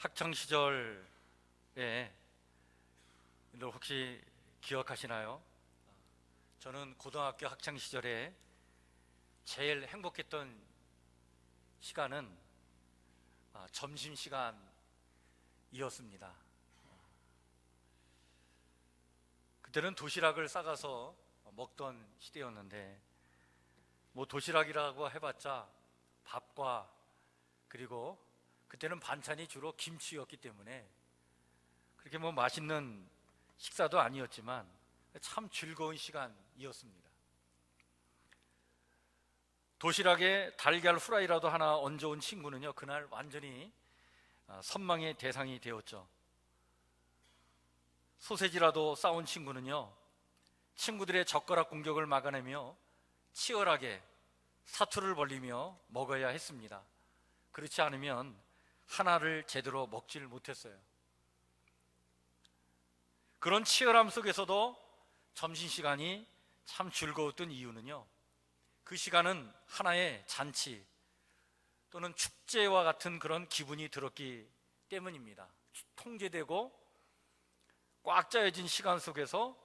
학창 시절에 혹시 기억하시나요? 저는 고등학교 학창 시절에 제일 행복했던 시간은 점심시간이었습니다. 그때는 도시락을 싸가서 먹던 시대였는데 도시락이라고 해봤자 밥과 그리고 그때는 반찬이 주로 김치였기 때문에 그렇게 맛있는 식사도 아니었지만 참 즐거운 시간이었습니다. 도시락에 달걀 후라이라도 하나 얹어온 친구는요, 그날 완전히 선망의 대상이 되었죠. 소세지라도 싸온 친구는요, 친구들의 젓가락 공격을 막아내며 치열하게 사투를 벌리며 먹어야 했습니다. 그렇지 않으면 하나를 제대로 먹지를 못했어요. 그런 치열함 속에서도 점심시간이 참 즐거웠던 이유는요, 그 시간은 하나의 잔치 또는 축제와 같은 그런 기분이 들었기 때문입니다. 통제되고 꽉 짜여진 시간 속에서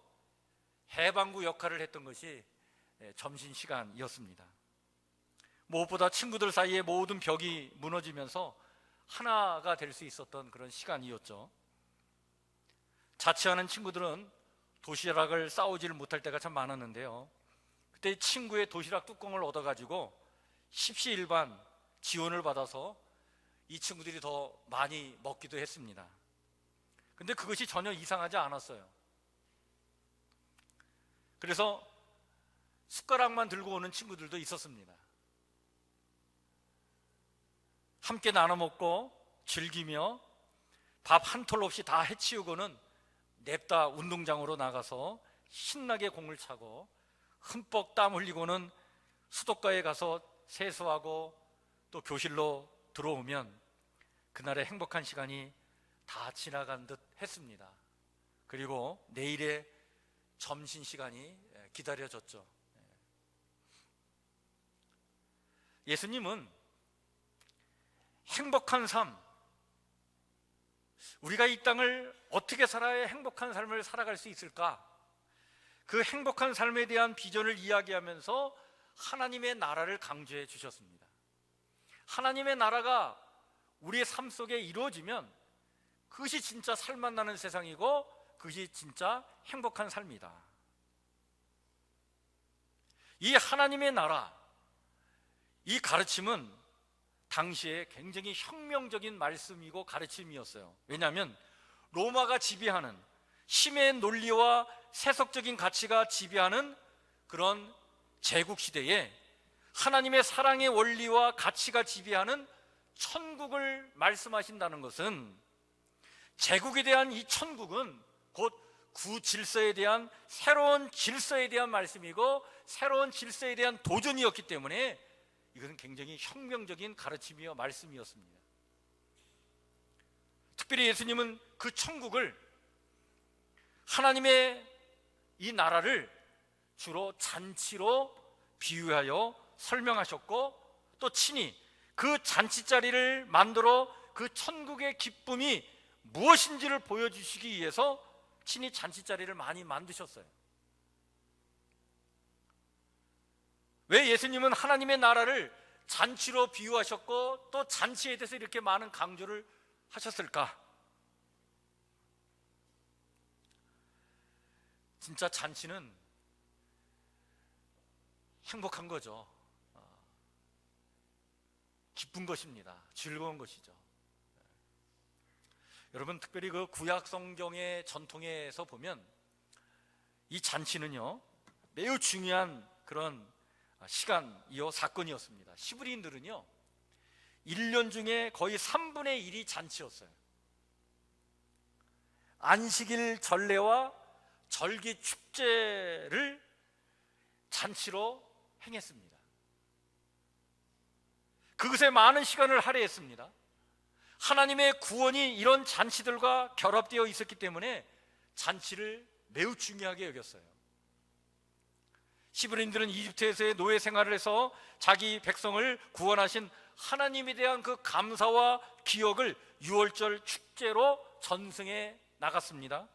해방구 역할을 했던 것이 점심시간이었습니다. 무엇보다 친구들 사이에 모든 벽이 무너지면서 하나가 될 수 있었던 그런 시간이었죠. 자취하는 친구들은 도시락을 싸오지를 못할 때가 참 많았는데요, 그때 친구의 도시락 뚜껑을 얻어가지고 십시일반 지원을 받아서 이 친구들이 더 많이 먹기도 했습니다. 근데 그것이 전혀 이상하지 않았어요. 그래서 숟가락만 들고 오는 친구들도 있었습니다. 함께 나눠 먹고 즐기며 밥 한 톨 없이 다 해치우고는 냅다 운동장으로 나가서 신나게 공을 차고 흠뻑 땀 흘리고는 수도가에 가서 세수하고 또 교실로 들어오면 그날의 행복한 시간이 다 지나간 듯 했습니다. 그리고 내일의 점심시간이 기다려졌죠. 예수님은 행복한 삶, 우리가 이 땅을 어떻게 살아야 행복한 삶을 살아갈 수 있을까? 그 행복한 삶에 대한 비전을 이야기하면서 하나님의 나라를 강조해 주셨습니다. 하나님의 나라가 우리의 삶 속에 이루어지면 그것이 진짜 살맛 나는 세상이고 그것이 진짜 행복한 삶이다. 이 하나님의 나라, 이 가르침은 당시에 굉장히 혁명적인 말씀이고 가르침이었어요. 왜냐하면 로마가 지배하는 힘의 논리와 세속적인 가치가 지배하는 그런 제국시대에 하나님의 사랑의 원리와 가치가 지배하는 천국을 말씀하신다는 것은, 제국에 대한 이 천국은 곧 구질서에 대한 새로운 질서에 대한 말씀이고 새로운 질서에 대한 도전이었기 때문에 이것은 굉장히 혁명적인 가르침이요 말씀이었습니다. 특별히 예수님은 그 천국을, 하나님의 이 나라를 주로 잔치로 비유하여 설명하셨고 또 친히 그 잔치자리를 만들어 그 천국의 기쁨이 무엇인지를 보여주시기 위해서 친히 잔치자리를 많이 만드셨어요. 왜 예수님은 하나님의 나라를 잔치로 비유하셨고 또 잔치에 대해서 이렇게 많은 강조를 하셨을까? 진짜 잔치는 행복한 거죠. 기쁜 것입니다. 즐거운 것이죠. 여러분, 특별히 그 구약 성경의 전통에서 보면 이 잔치는요 매우 중요한 그런 시간이요 사건이었습니다. 히브리인들은요 1년 중에 거의 3분의 1이 잔치였어요. 안식일 전례와 절기 축제를 잔치로 행했습니다. 그것에 많은 시간을 할애했습니다. 하나님의 구원이 이런 잔치들과 결합되어 있었기 때문에 잔치를 매우 중요하게 여겼어요. 히브리인들은 이집트에서의 노예 생활을 해서 자기 백성을 구원하신 하나님에 대한 그 감사와 기억을 유월절 축제로 전승해 나갔습니다.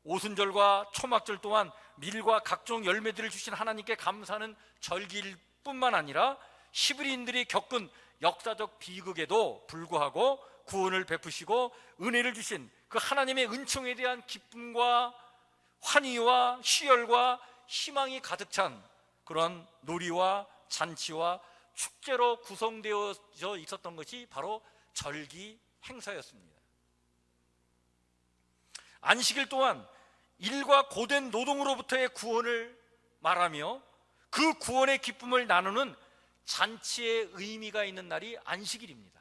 오순절과 초막절 또한 밀과 각종 열매들을 주신 하나님께 감사하는 절기일 뿐만 아니라 히브리인들이 겪은 역사적 비극에도 불구하고 구원을 베푸시고 은혜를 주신 그 하나님의 은총에 대한 기쁨과 환희와 희열과 희망이 가득 찬 그런 놀이와 잔치와 축제로 구성되어져 있었던 것이 바로 절기 행사였습니다. 안식일 또한 일과 고된 노동으로부터의 구원을 말하며 그 구원의 기쁨을 나누는 잔치의 의미가 있는 날이 안식일입니다.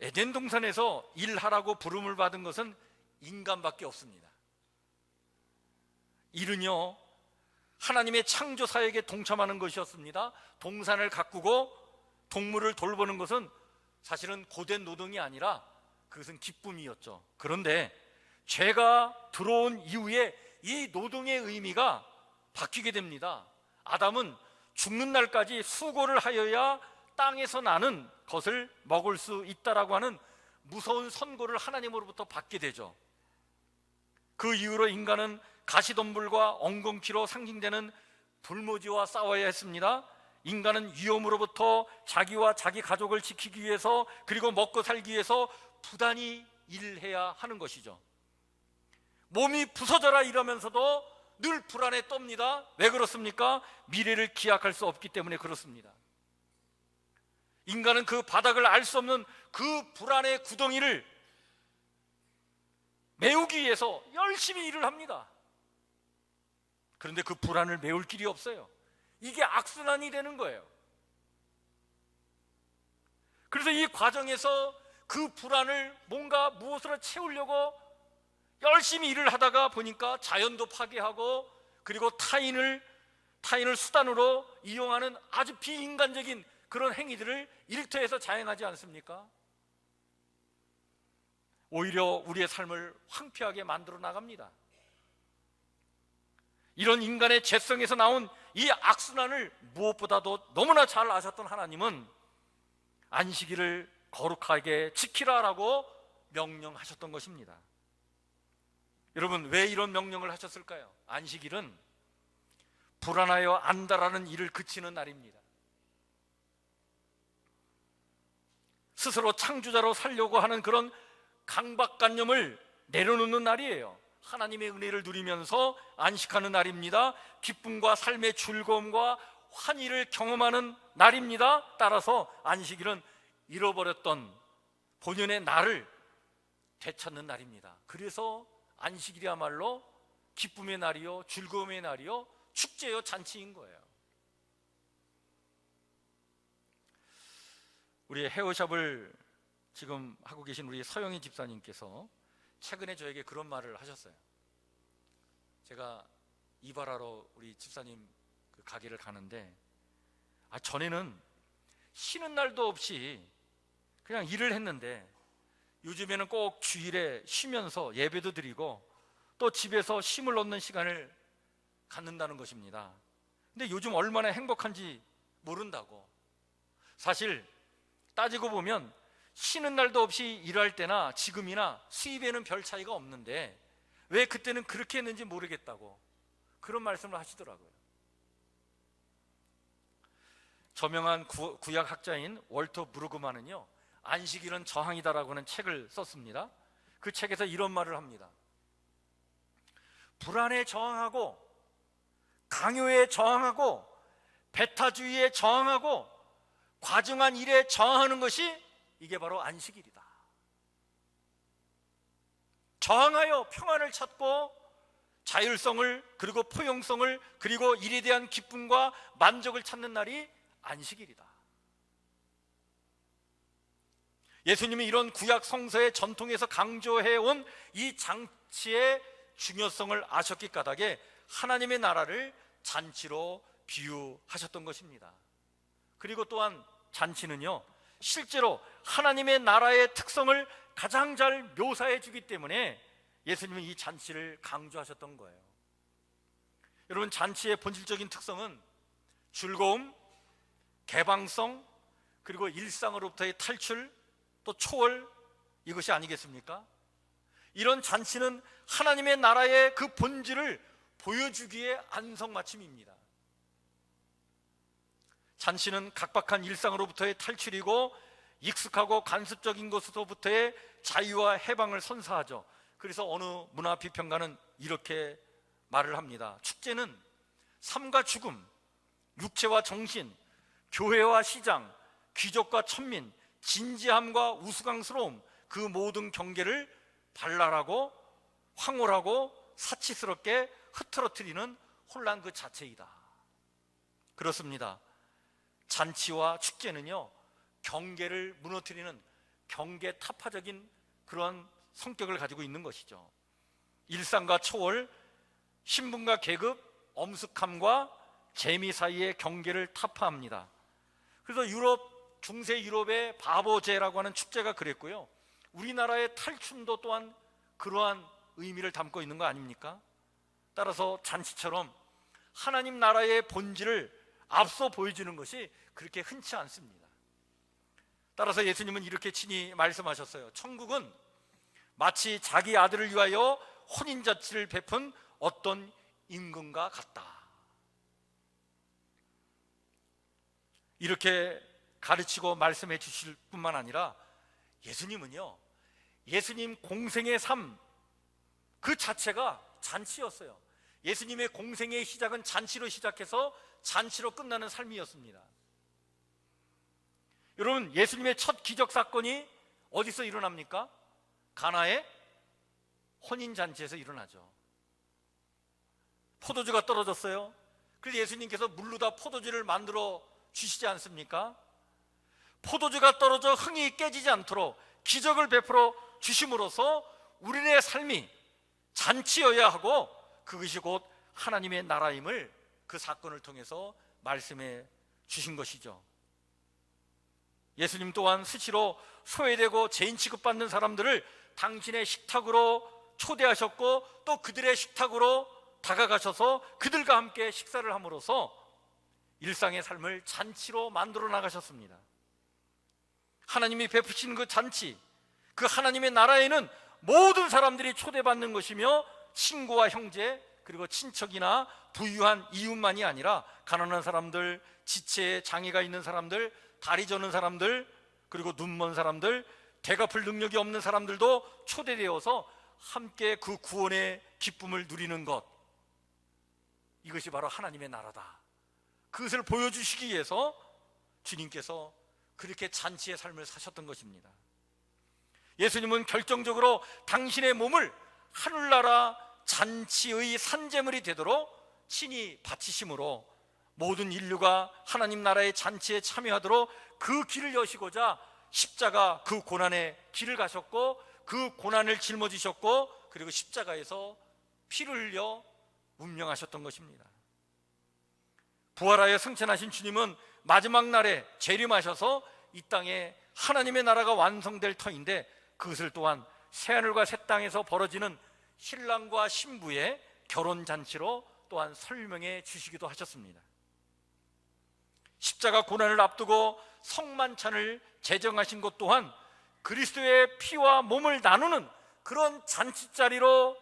에덴 동산에서 일하라고 부름을 받은 것은 인간밖에 없습니다. 일은요, 하나님의 창조 사역에 동참하는 것이었습니다. 동산을 가꾸고 동물을 돌보는 것은 사실은 고된 노동이 아니라 그것은 기쁨이었죠. 그런데 죄가 들어온 이후에 이 노동의 의미가 바뀌게 됩니다. 아담은 죽는 날까지 수고를 하여야 땅에서 나는 것을 먹을 수 있다라고 하는 무서운 선고를 하나님으로부터 받게 되죠. 그 이후로 인간은 가시덤불과 엉겅퀴로 상징되는 불모지와 싸워야 했습니다. 인간은 위험으로부터 자기와 자기 가족을 지키기 위해서 그리고 먹고 살기 위해서 부단히 일해야 하는 것이죠. 몸이 부서져라 이러면서도 늘 불안에 떱니다. 왜 그렇습니까? 미래를 기약할 수 없기 때문에 그렇습니다. 인간은 그 바닥을 알 수 없는 그 불안의 구덩이를 메우기 위해서 열심히 일을 합니다. 그런데 그 불안을 메울 길이 없어요. 이게 악순환이 되는 거예요. 그래서 이 과정에서 그 불안을 뭔가 무엇으로 채우려고 열심히 일을 하다가 보니까 자연도 파괴하고 그리고 타인을 수단으로 이용하는 아주 비인간적인 그런 행위들을 일터에서 자행하지 않습니까? 오히려 우리의 삶을 황폐하게 만들어 나갑니다. 이런 인간의 죄성에서 나온 이 악순환을 무엇보다도 너무나 잘 아셨던 하나님은 안식일을 거룩하게 지키라라고 명령하셨던 것입니다. 여러분, 왜 이런 명령을 하셨을까요? 안식일은 불안하여 안달하는 일을 그치는 날입니다. 스스로 창조자로 살려고 하는 그런 강박관념을 내려놓는 날이에요. 하나님의 은혜를 누리면서 안식하는 날입니다. 기쁨과 삶의 즐거움과 환희를 경험하는 날입니다. 따라서 안식일은 잃어버렸던 본연의 나를 되찾는 날입니다. 그래서 안식일이야말로 기쁨의 날이요, 즐거움의 날이요, 축제요, 잔치인 거예요. 우리 헤어샵을 지금 하고 계신 우리 서영희 집사님께서 최근에 저에게 그런 말을 하셨어요. 제가 이발하러 우리 집사님 그 가게를 가는데 전에는 쉬는 날도 없이 그냥 일을 했는데 요즘에는 꼭 주일에 쉬면서 예배도 드리고 또 집에서 쉼을 얻는 시간을 갖는다는 것입니다. 근데 요즘 얼마나 행복한지 모른다고. 사실 따지고 보면 쉬는 날도 없이 일할 때나 지금이나 수입에는 별 차이가 없는데 왜 그때는 그렇게 했는지 모르겠다고 그런 말씀을 하시더라고요. 저명한 구약학자인 월터 브루그만은요, 안식일은 저항이다라고 하는 책을 썼습니다. 그 책에서 이런 말을 합니다. 불안에 저항하고 강요에 저항하고 배타주의에 저항하고 과중한 일에 저항하는 것이 이게 바로 안식일이다. 저항하여 평안을 찾고 자율성을 그리고 포용성을 그리고 일에 대한 기쁨과 만족을 찾는 날이 안식일이다. 예수님이 이런 구약 성서의 전통에서 강조해온 이 잔치의 중요성을 아셨기 까닭에 하나님의 나라를 잔치로 비유하셨던 것입니다. 그리고 또한 잔치는요, 실제로 하나님의 나라의 특성을 가장 잘 묘사해 주기 때문에 예수님은 이 잔치를 강조하셨던 거예요. 여러분, 잔치의 본질적인 특성은 즐거움, 개방성, 그리고 일상으로부터의 탈출, 또 초월, 이것이 아니겠습니까? 이런 잔치는 하나님의 나라의 그 본질을 보여주기에 안성맞춤입니다. 잔치는 각박한 일상으로부터의 탈출이고 익숙하고 관습적인 것으로부터의 자유와 해방을 선사하죠. 그래서 어느 문화비평가는 이렇게 말을 합니다. 축제는 삶과 죽음, 육체와 정신, 교회와 시장, 귀족과 천민, 진지함과 우스꽝스러움, 그 모든 경계를 발랄하고 황홀하고 사치스럽게 흐트러뜨리는 혼란 그 자체이다. 그렇습니다. 잔치와 축제는요, 경계를 무너뜨리는 경계 타파적인 그런 성격을 가지고 있는 것이죠. 일상과 초월, 신분과 계급, 엄숙함과 재미 사이의 경계를 타파합니다. 그래서 중세 유럽의 바보제라고 하는 축제가 그랬고요, 우리나라의 탈춤도 또한 그러한 의미를 담고 있는 거 아닙니까? 따라서 잔치처럼 하나님 나라의 본질을 앞서 보여주는 것이 그렇게 흔치 않습니다. 따라서 예수님은 이렇게 친히 말씀하셨어요. 천국은 마치 자기 아들을 위하여 혼인잔치를 베푼 어떤 임금과 같다. 이렇게 가르치고 말씀해 주실 뿐만 아니라 예수님은요, 예수님 공생의 삶 그 자체가 잔치였어요. 예수님의 공생의 시작은 잔치로 시작해서 잔치로 끝나는 삶이었습니다. 여러분, 예수님의 첫 기적 사건이 어디서 일어납니까? 가나의 혼인잔치에서 일어나죠. 포도주가 떨어졌어요. 그래서 예수님께서 물로다 포도주를 만들어 주시지 않습니까? 포도주가 떨어져 흥이 깨지지 않도록 기적을 베풀어 주심으로써 우리의 삶이 잔치여야 하고 그것이 곧 하나님의 나라임을 그 사건을 통해서 말씀해 주신 것이죠. 예수님 또한 수시로 소외되고 죄인 취급받는 사람들을 당신의 식탁으로 초대하셨고 또 그들의 식탁으로 다가가셔서 그들과 함께 식사를 함으로써 일상의 삶을 잔치로 만들어 나가셨습니다. 하나님이 베푸신 그 잔치, 그 하나님의 나라에는 모든 사람들이 초대받는 것이며 친구와 형제 그리고 친척이나 부유한 이웃만이 아니라 가난한 사람들, 지체에 장애가 있는 사람들, 다리 저는 사람들, 그리고 눈먼 사람들, 되갚을 능력이 없는 사람들도 초대되어서 함께 그 구원의 기쁨을 누리는 것, 이것이 바로 하나님의 나라다. 그것을 보여주시기 위해서 주님께서 그렇게 잔치의 삶을 사셨던 것입니다. 예수님은 결정적으로 당신의 몸을 하늘나라 잔치의 산제물이 되도록 친히 바치심으로 모든 인류가 하나님 나라의 잔치에 참여하도록 그 길을 여시고자 십자가 그 고난의 길을 가셨고 그 고난을 짊어지셨고 그리고 십자가에서 피를 흘려 운명하셨던 것입니다. 부활하여 승천하신 주님은 마지막 날에 재림하셔서 이 땅에 하나님의 나라가 완성될 터인데 그것을 또한 새하늘과 새 땅에서 벌어지는 신랑과 신부의 결혼잔치로 또한 설명해 주시기도 하셨습니다. 십자가 고난을 앞두고 성만찬을 제정하신 것 또한 그리스도의 피와 몸을 나누는 그런 잔치자리로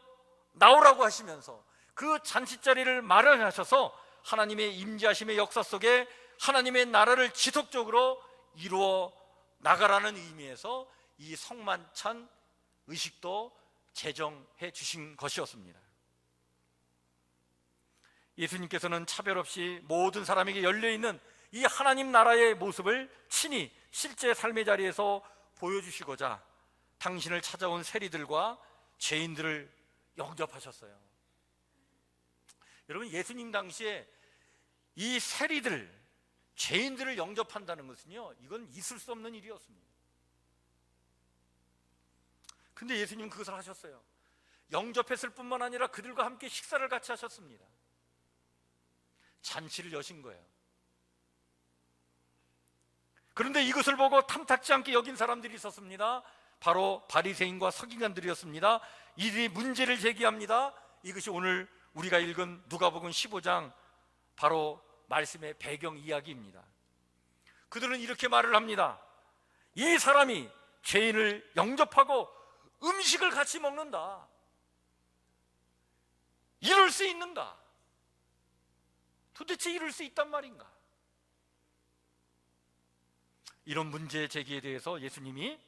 나오라고 하시면서 그 잔치자리를 마련하셔서 하나님의 임재하심의 역사 속에 하나님의 나라를 지속적으로 이루어 나가라는 의미에서 이 성만찬 의식도 제정해 주신 것이었습니다. 예수님께서는 차별 없이 모든 사람에게 열려있는 이 하나님 나라의 모습을 친히 실제 삶의 자리에서 보여주시고자 당신을 찾아온 세리들과 죄인들을 영접하셨어요. 여러분, 예수님 당시에 이 세리들, 죄인들을 영접한다는 것은요, 이건 있을 수 없는 일이었습니다. 근데 예수님은 그것을 하셨어요. 영접했을 뿐만 아니라 그들과 함께 식사를 같이 하셨습니다. 잔치를 여신 거예요. 그런데 이것을 보고 탐탁지 않게 여긴 사람들이 있었습니다. 바로 바리새인과 서기관들이었습니다. 이들이 문제를 제기합니다. 이것이 오늘 우리가 읽은 누가복음 15장 바로 말씀의 배경 이야기입니다. 그들은 이렇게 말을 합니다. 이 사람이 죄인을 영접하고 음식을 같이 먹는다. 이럴 수 있는가? 도대체 이럴 수 있단 말인가? 이런 문제 제기에 대해서 예수님이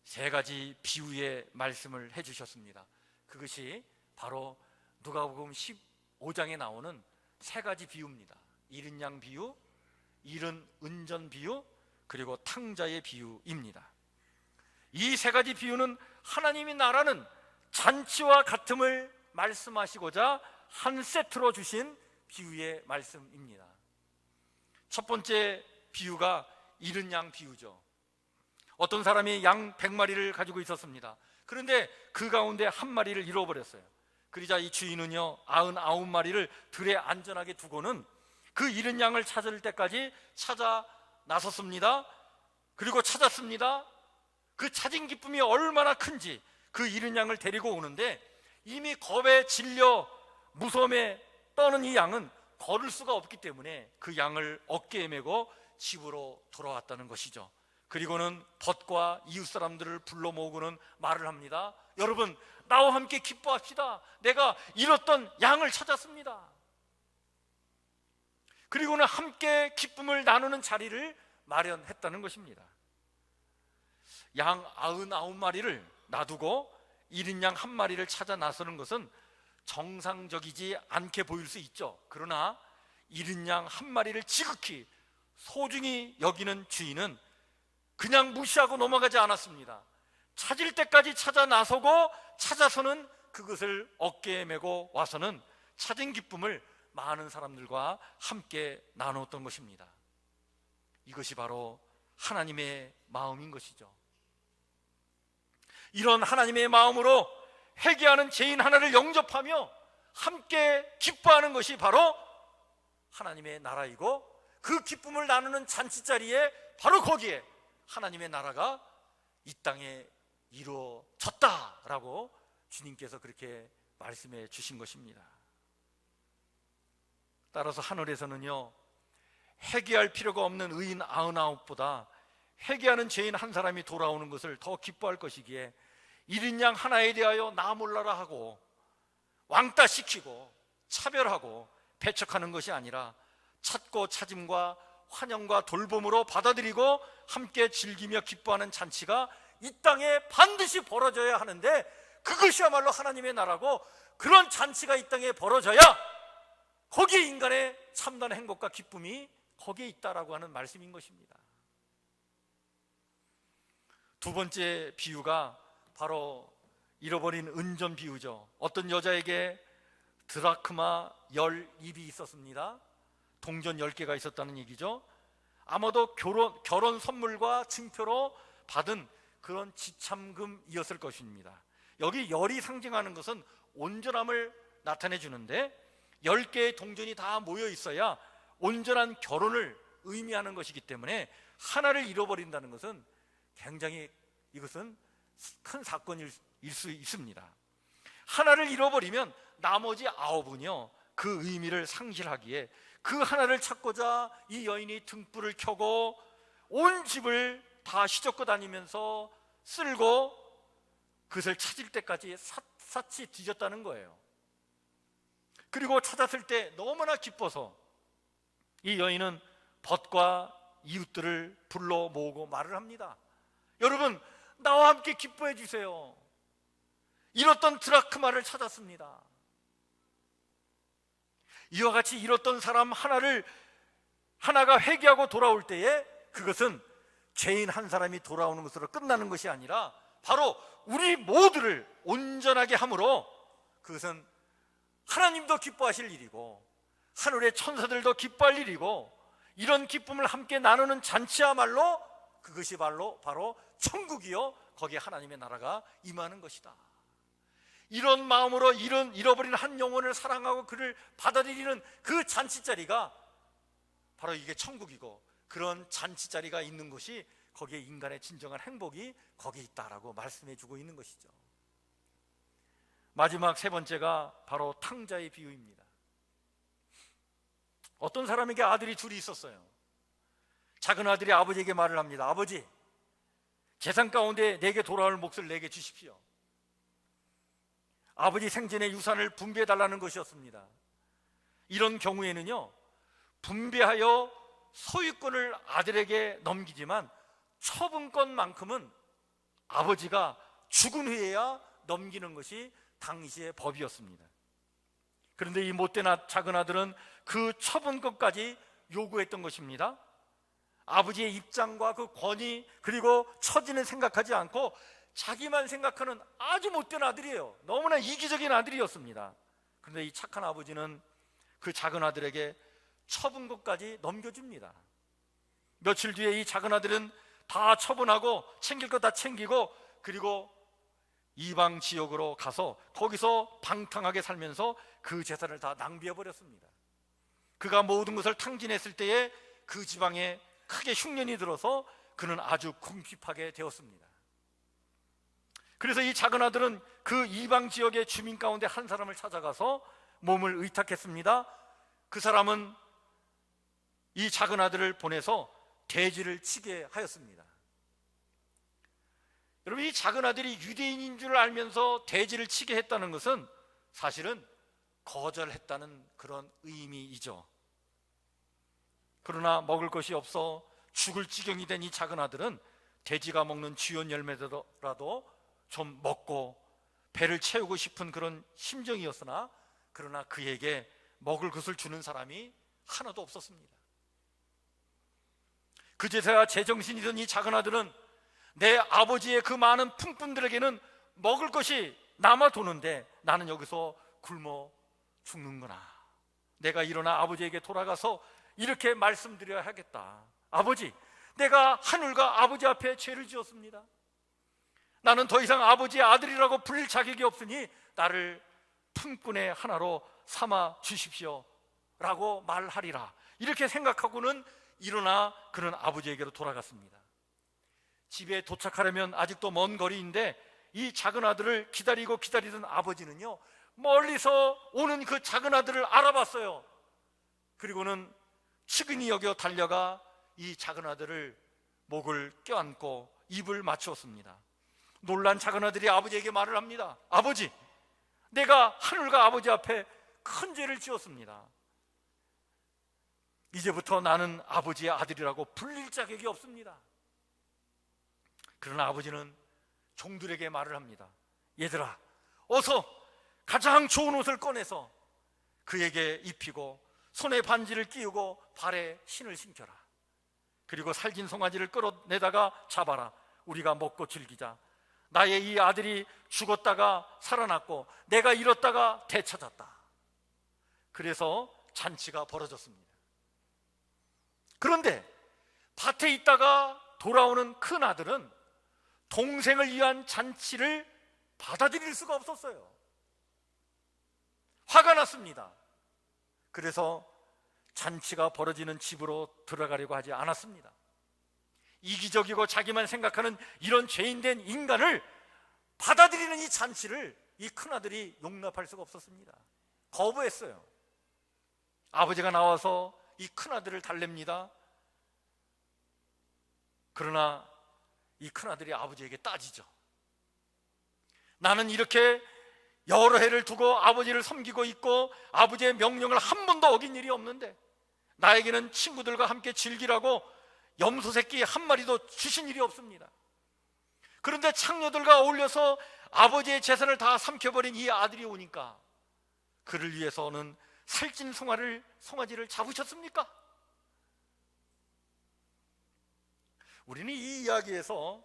세 가지 비유의 말씀을 해주셨습니다. 그것이 바로 누가복음 15장에 나오는 세 가지 비유입니다. 잃은 양 비유, 잃은 은전 비유, 그리고 탕자의 비유입니다. 이 세 가지 비유는 하나님의 나라는 잔치와 같음을 말씀하시고자 한 세트로 주신 비유의 말씀입니다. 첫 번째 비유가 잃은 양 비유죠. 어떤 사람이 양 100마리를 가지고 있었습니다. 그런데 그 가운데 한 마리를 잃어버렸어요. 그러자 이 주인은요 99마리를 들에 안전하게 두고는 그 잃은 양을 찾을 때까지 찾아 나섰습니다. 그리고 찾았습니다. 그 찾은 기쁨이 얼마나 큰지 그 잃은 양을 데리고 오는데 이미 겁에 질려 무서움에 떠는 이 양은 걸을 수가 없기 때문에 그 양을 어깨에 메고 집으로 돌아왔다는 것이죠. 그리고는 벗과 이웃 사람들을 불러 모으고는 말을 합니다. 여러분, 나와 함께 기뻐합시다. 내가 잃었던 양을 찾았습니다. 그리고는 함께 기쁨을 나누는 자리를 마련했다는 것입니다. 양 99마리를 놔두고 잃은 양 한 마리를 찾아 나서는 것은 정상적이지 않게 보일 수 있죠. 그러나 잃은 양 한 마리를 지극히 소중히 여기는 주인은 그냥 무시하고 넘어가지 않았습니다. 찾을 때까지 찾아 나서고 찾아서는 그것을 어깨에 메고 와서는 찾은 기쁨을 많은 사람들과 함께 나누었던 것입니다. 이것이 바로 하나님의 마음인 것이죠. 이런 하나님의 마음으로 회개하는 죄인 하나를 영접하며 함께 기뻐하는 것이 바로 하나님의 나라이고, 그 기쁨을 나누는 잔치자리에 바로 거기에 하나님의 나라가 이 땅에 이루어졌다라고 주님께서 그렇게 말씀해 주신 것입니다. 따라서 하늘에서는요 회개할 필요가 없는 의인 99보다 회개하는 죄인 한 사람이 돌아오는 것을 더 기뻐할 것이기에 잃은 양 하나에 대하여 나 몰라라 하고 왕따시키고 차별하고 배척하는 것이 아니라 찾고 찾음과 환영과 돌봄으로 받아들이고 함께 즐기며 기뻐하는 잔치가 이 땅에 반드시 벌어져야 하는데, 그것이야말로 하나님의 나라고, 그런 잔치가 이 땅에 벌어져야 거기에 인간의 참된 행복과 기쁨이 거기에 있다라고 하는 말씀인 것입니다. 두 번째 비유가 바로 잃어버린 은전 비유죠. 어떤 여자에게 드라크마 10입이 있었습니다. 동전 10개가 있었다는 얘기죠. 아마도 결혼 선물과 증표로 받은 그런 지참금이었을 것입니다. 여기 열이 상징하는 것은 온전함을 나타내 주는데 10개의 동전이 다 모여 있어야 온전한 결혼을 의미하는 것이기 때문에 하나를 잃어버린다는 것은 굉장히, 이것은 큰 사건일 수 있습니다. 하나를 잃어버리면 나머지 9은요 그 의미를 상실하기에 그 하나를 찾고자 이 여인이 등불을 켜고 온 집을 다 휘젓고 다니면서 쓸고 그것을 찾을 때까지 샅샅이 뒤졌다는 거예요. 그리고 찾았을 때 너무나 기뻐서 이 여인은 벗과 이웃들을 불러 모으고 말을 합니다. 여러분, 나와 함께 기뻐해 주세요. 잃었던 드라크마를 찾았습니다. 이와 같이 잃었던 사람 하나가 회개하고 돌아올 때에 그것은 죄인 한 사람이 돌아오는 것으로 끝나는 것이 아니라 바로 우리 모두를 온전하게 함으로 그것은 하나님도 기뻐하실 일이고 하늘의 천사들도 기뻐할 일이고, 이런 기쁨을 함께 나누는 잔치야말로 그것이 바로 천국이요 거기에 하나님의 나라가 임하는 것이다. 이런 마음으로 잃어버린 한 영혼을 사랑하고 그를 받아들이는 그 잔치자리가 바로 이게 천국이고, 그런 잔치자리가 있는 곳이 거기에 인간의 진정한 행복이 거기에 있다라고 말씀해 주고 있는 것이죠. 마지막 세 번째가 바로 탕자의 비유입니다. 어떤 사람에게 아들이 둘이 있었어요. 작은 아들이 아버지에게 말을 합니다. 아버지, 재산 가운데 내게 돌아올 몫을 내게 주십시오. 아버지 생전에 유산을 분배해달라는 것이었습니다. 이런 경우에는요, 분배하여 소유권을 아들에게 넘기지만 처분권만큼은 아버지가 죽은 후에야 넘기는 것이 당시의 법이었습니다. 그런데 이 못된 작은 아들은 그 처분권까지 요구했던 것입니다. 아버지의 입장과 그 권위 그리고 처지는 생각하지 않고 자기만 생각하는 아주 못된 아들이에요. 너무나 이기적인 아들이었습니다. 그런데 이 착한 아버지는 그 작은 아들에게 처분권까지 넘겨줍니다. 며칠 뒤에 이 작은 아들은 다 처분하고 챙길 것 다 챙기고 그리고 이방 지역으로 가서 거기서 방탕하게 살면서 그 재산을 다 낭비해버렸습니다. 그가 모든 것을 탕진했을 때에 그 지방에 크게 흉년이 들어서 그는 아주 궁핍하게 되었습니다. 그래서 이 작은 아들은 그 이방 지역의 주민 가운데 한 사람을 찾아가서 몸을 의탁했습니다. 그 사람은 이 작은 아들을 보내서 돼지를 치게 하였습니다. 여러분, 이 작은 아들이 유대인인 줄 알면서 돼지를 치게 했다는 것은 사실은 거절했다는 그런 의미이죠. 그러나 먹을 것이 없어 죽을 지경이 된 이 작은 아들은 돼지가 먹는 쥐원 열매라도 좀 먹고 배를 채우고 싶은 그런 심정이었으나 그러나 그에게 먹을 것을 주는 사람이 하나도 없었습니다. 그제서야 제정신이 든 이 작은 아들은 내 아버지의 그 많은 품꾼들에게는 먹을 것이 남아도는데 나는 여기서 굶어 죽는구나. 내가 일어나 아버지에게 돌아가서 이렇게 말씀드려야 하겠다. 아버지, 내가 하늘과 아버지 앞에 죄를 지었습니다. 나는 더 이상 아버지의 아들이라고 불릴 자격이 없으니 나를 품꾼의 하나로 삼아 주십시오 라고 말하리라. 이렇게 생각하고는 일어나 그는 아버지에게로 돌아갔습니다. 집에 도착하려면 아직도 먼 거리인데 이 작은 아들을 기다리던 아버지는요, 멀리서 오는 그 작은 아들을 알아봤어요. 그리고는 측은히 여겨 달려가 이 작은 아들을 목을 껴안고 입을 맞추었습니다. 놀란 작은 아들이 아버지에게 말을 합니다. 아버지, 내가 하늘과 아버지 앞에 큰 죄를 지었습니다. 이제부터 나는 아버지의 아들이라고 불릴 자격이 없습니다. 그러나 아버지는 종들에게 말을 합니다. 얘들아, 어서 가장 좋은 옷을 꺼내서 그에게 입히고 손에 반지를 끼우고 발에 신을 신겨라. 그리고 살진 송아지를 끌어내다가 잡아라. 우리가 먹고 즐기자. 나의 이 아들이 죽었다가 살아났고 내가 잃었다가 되찾았다. 그래서 잔치가 벌어졌습니다. 그런데 밭에 있다가 돌아오는 큰 아들은 동생을 위한 잔치를 받아들일 수가 없었어요. 화가 났습니다. 그래서 잔치가 벌어지는 집으로 들어가려고 하지 않았습니다. 이기적이고 자기만 생각하는 이런 죄인된 인간을 받아들이는 이 잔치를 이 큰아들이 용납할 수가 없었습니다. 거부했어요. 아버지가 나와서 이 큰아들을 달랩니다. 그러나 이 큰아들이 아버지에게 따지죠. 나는 이렇게 여러 해를 두고 아버지를 섬기고 있고 아버지의 명령을 한 번도 어긴 일이 없는데 나에게는 친구들과 함께 즐기라고 염소 새끼 한 마리도 주신 일이 없습니다. 그런데 창녀들과 어울려서 아버지의 재산을 다 삼켜버린 이 아들이 오니까 그를 위해서는 살찐 송아지를 잡으셨습니까? 우리는 이 이야기에서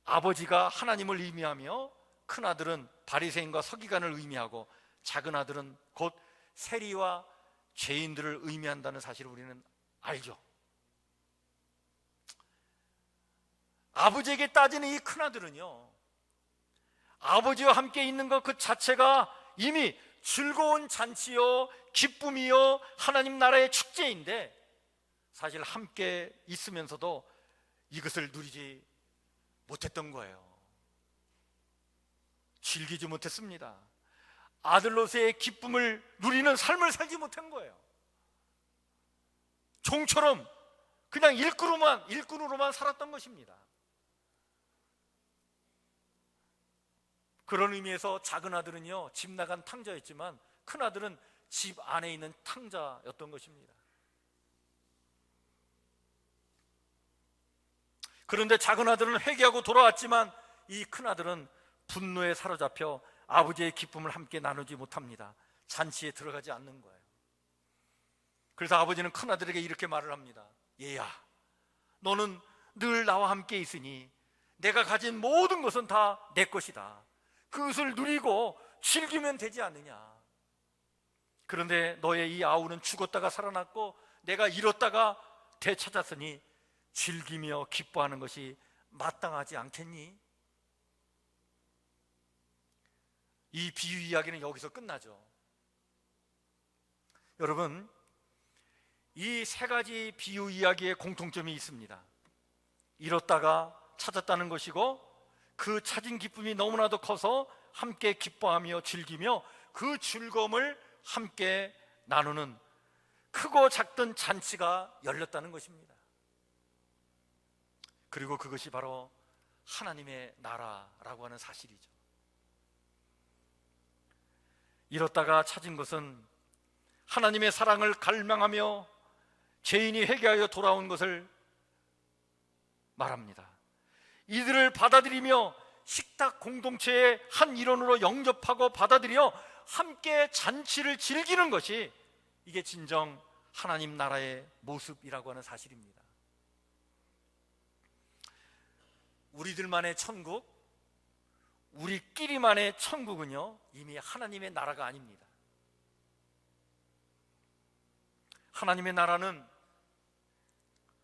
아버지가 하나님을 의미하며 큰아들은 바리새인과 서기관을 의미하고 작은 아들은 곧 세리와 죄인들을 의미한다는 사실을 우리는 알죠. 아버지에게 따지는 이 큰아들은요, 아버지와 함께 있는 것 그 자체가 이미 즐거운 잔치요 기쁨이요 하나님 나라의 축제인데 사실 함께 있으면서도 이것을 누리지 못했던 거예요. 즐기지 못했습니다. 아들로서의 기쁨을 누리는 삶을 살지 못한 거예요. 종처럼 그냥 일꾼으로만 살았던 것입니다. 그런 의미에서 작은 아들은요, 집 나간 탕자였지만 큰 아들은 집 안에 있는 탕자였던 것입니다. 그런데 작은 아들은 회개하고 돌아왔지만 이 큰 아들은 분노에 사로잡혀 아버지의 기쁨을 함께 나누지 못합니다. 잔치에 들어가지 않는 거예요. 그래서 아버지는 큰 아들에게 이렇게 말을 합니다. 얘야, 너는 늘 나와 함께 있으니 내가 가진 모든 것은 다 내 것이다. 그것을 누리고 즐기면 되지 않느냐. 그런데 너의 이 아우는 죽었다가 살아났고 내가 잃었다가 되찾았으니 즐기며 기뻐하는 것이 마땅하지 않겠니? 이 비유 이야기는 여기서 끝나죠. 여러분, 이 세 가지 비유 이야기의 공통점이 있습니다. 잃었다가 찾았다는 것이고, 그 찾은 기쁨이 너무나도 커서 함께 기뻐하며 즐기며 그 즐거움을 함께 나누는 크고 작던 잔치가 열렸다는 것입니다. 그리고 그것이 바로 하나님의 나라라고 하는 사실이죠. 잃었다가 찾은 것은 하나님의 사랑을 갈망하며 죄인이 회개하여 돌아온 것을 말합니다. 이들을 받아들이며 식탁 공동체의 한 일원으로 영접하고 받아들여 함께 잔치를 즐기는 것이 이게 진정 하나님 나라의 모습이라고 하는 사실입니다. 우리들만의 천국, 우리끼리만의 천국은요, 이미 하나님의 나라가 아닙니다. 하나님의 나라는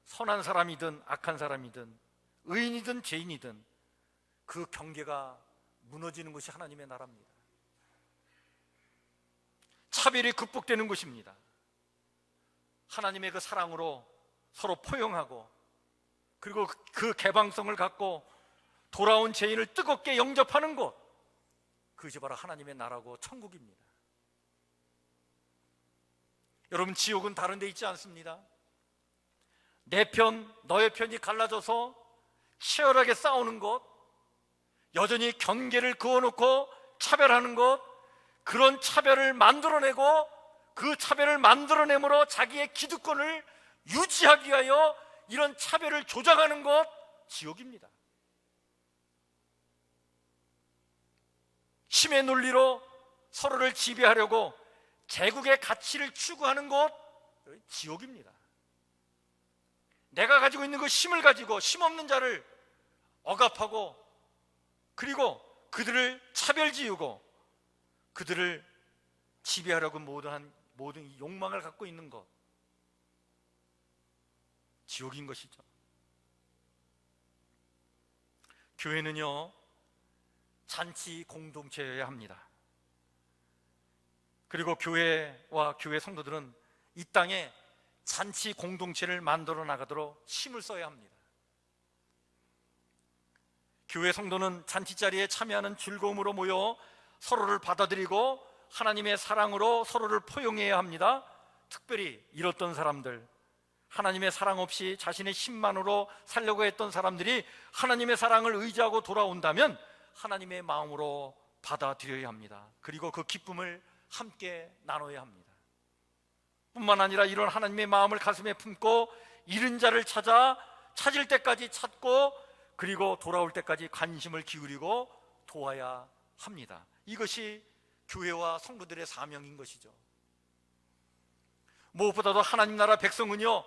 선한 사람이든 악한 사람이든 의인이든 죄인이든 그 경계가 무너지는 것이 하나님의 나라입니다. 차별이 극복되는 것입니다. 하나님의 그 사랑으로 서로 포용하고, 그리고 그 개방성을 갖고 돌아온 죄인을 뜨겁게 영접하는 곳, 그것이 바로 하나님의 나라고 천국입니다. 여러분, 지옥은 다른 데 있지 않습니다. 내 편, 너의 편이 갈라져서 치열하게 싸우는 곳, 여전히 경계를 그어놓고 차별하는 것, 그런 차별을 만들어내고 그 차별을 만들어내므로 자기의 기득권을 유지하기 위하여 이런 차별을 조장하는 것, 지옥입니다. 힘의 논리로 서로를 지배하려고 제국의 가치를 추구하는 것, 지옥입니다. 내가 가지고 있는 그 힘을 가지고 힘없는 자를 억압하고, 그리고 그들을 차별지우고 그들을 지배하려고 모든 욕망을 갖고 있는 것, 지옥인 것이죠. 교회는요, 잔치 공동체여야 합니다. 그리고 교회와 교회 성도들은 이 땅에 잔치 공동체를 만들어 나가도록 힘을 써야 합니다. 교회 성도는 잔치자리에 참여하는 즐거움으로 모여 서로를 받아들이고 하나님의 사랑으로 서로를 포용해야 합니다. 특별히 잃었던 사람들, 하나님의 사랑 없이 자신의 힘만으로 살려고 했던 사람들이 하나님의 사랑을 의지하고 돌아온다면 하나님의 마음으로 받아들여야 합니다. 그리고 그 기쁨을 함께 나눠야 합니다. 뿐만 아니라 이런 하나님의 마음을 가슴에 품고 잃은 자를 찾을 때까지 찾고, 그리고 돌아올 때까지 관심을 기울이고 도와야 합니다. 이것이 교회와 성도들의 사명인 것이죠. 무엇보다도 하나님 나라 백성은요,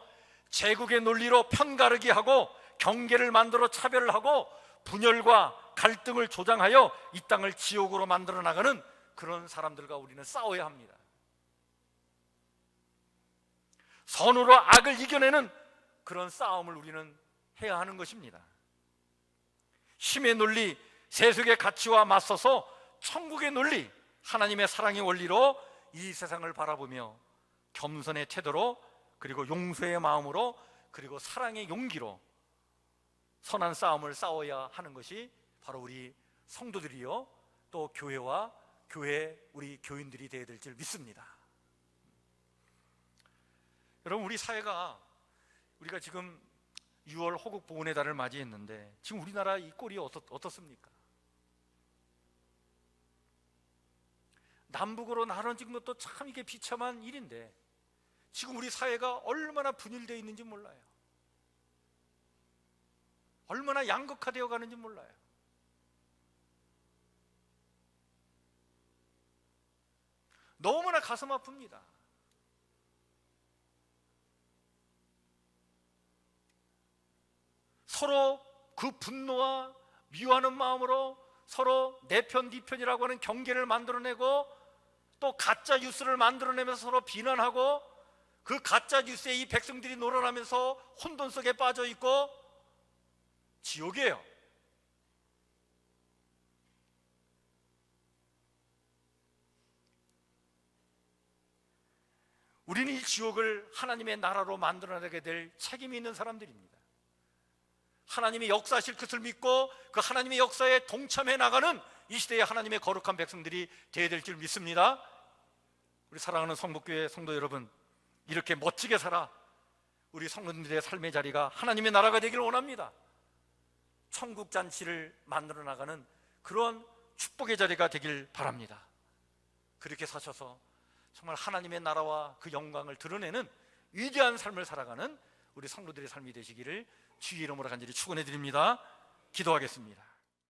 제국의 논리로 편가르기 하고 경계를 만들어 차별을 하고 분열과 갈등을 조장하여 이 땅을 지옥으로 만들어 나가는 그런 사람들과 우리는 싸워야 합니다. 선으로 악을 이겨내는 그런 싸움을 우리는 해야 하는 것입니다. 힘의 논리, 세속의 가치와 맞서서 천국의 논리, 하나님의 사랑의 원리로 이 세상을 바라보며 겸손의 태도로, 그리고 용서의 마음으로, 그리고 사랑의 용기로 선한 싸움을 싸워야 하는 것이 바로 우리 성도들이요, 또 교회와 교회 우리 교인들이 되어야 될 줄 믿습니다. 여러분, 우리 사회가 우리가 지금 6월 호국 보훈의 달을 맞이했는데 지금 우리나라 이 꼴이 어떻습니까? 남북으로 나눠진 것도 참 이게 비참한 일인데 지금 우리 사회가 얼마나 분열되어 있는지 몰라요. 얼마나 양극화되어 가는지 몰라요. 너무나 가슴 아픕니다. 서로 그 분노와 미워하는 마음으로 서로 내 편, 네 편이라고 하는 경계를 만들어내고 또 가짜 뉴스를 만들어내면서 서로 비난하고 그 가짜 뉴스에 이 백성들이 놀아나면서 혼돈 속에 빠져 있고 지옥이에요. 우리는 이 지옥을 하나님의 나라로 만들어내게 될 책임이 있는 사람들입니다. 하나님의 역사하실 것을 믿고 그 하나님의 역사에 동참해 나가는 이 시대의 하나님의 거룩한 백성들이 되어야 될 줄 믿습니다. 우리 사랑하는 성북교회 성도 여러분, 이렇게 멋지게 살아 우리 성도님들의 삶의 자리가 하나님의 나라가 되기를 원합니다. 천국 잔치를 만들어 나가는 그런 축복의 자리가 되길 바랍니다. 그렇게 사셔서 정말 하나님의 나라와 그 영광을 드러내는 위대한 삶을 살아가는 우리 성도들의 삶이 되시기를 주의 이름으로 간절히 축원해 드립니다. 기도하겠습니다.